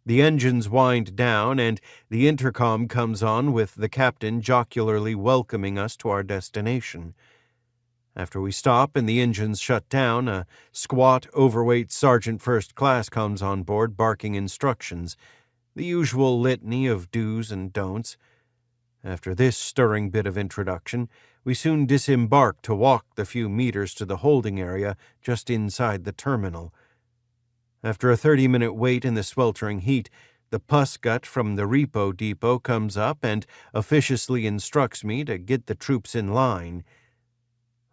The engines wind down, and the intercom comes on with the captain jocularly welcoming us to our destination. After we stop and the engines shut down, a squat, overweight Sergeant First Class comes on board barking instructions, the usual litany of do's and don'ts. After this stirring bit of introduction, we soon disembark to walk the few meters to the holding area just inside the terminal. After a 30-minute wait in the sweltering heat, the pus gut from the repo depot comes up and officiously instructs me to get the troops in line.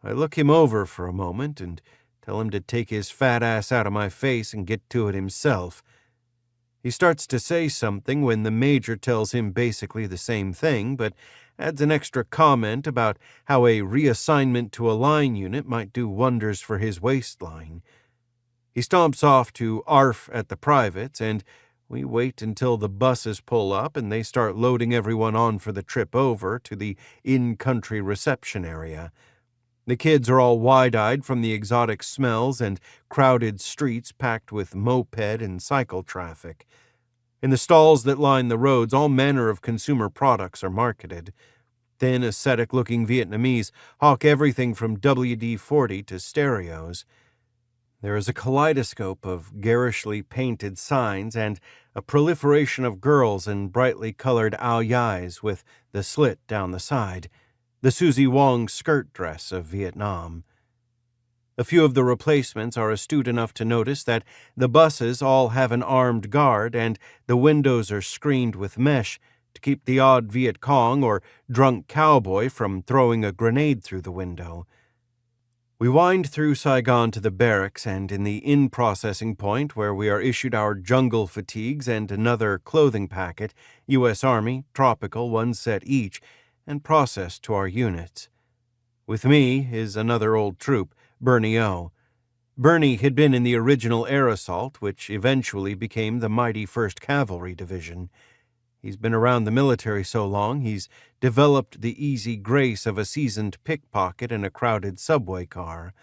I look him over for a moment and tell him to take his fat ass out of my face and get to it himself. He starts to say something when the major tells him basically the same thing, but adds an extra comment about how a reassignment to a line unit might do wonders for his waistline. He stomps off to ARF at the privates, and we wait until the buses pull up and they start loading everyone on for the trip over to the in-country reception area. The kids are all wide-eyed from the exotic smells and crowded streets packed with moped and cycle traffic. In the stalls that line the roads, all manner of consumer products are marketed. Thin, ascetic-looking Vietnamese hawk everything from WD-40 to stereos. There is a kaleidoscope of garishly painted signs and a proliferation of girls in brightly colored ao dais with the slit down the side, the Susie Wong skirt dress of Vietnam. A few of the replacements are astute enough to notice that the buses all have an armed guard and the windows are screened with mesh to keep the odd Viet Cong or drunk cowboy from throwing a grenade through the window. We wind through Saigon to the barracks and in the in-processing point where we are issued our jungle fatigues and another clothing packet, U.S. Army, tropical, 1 set each, and processed to our units. With me is another old troop, Bernie O. Bernie had been in the original air assault, which eventually became the mighty 1st Cavalry Division. He's been around the military so long, he's developed the easy grace of a seasoned pickpocket in a crowded subway car.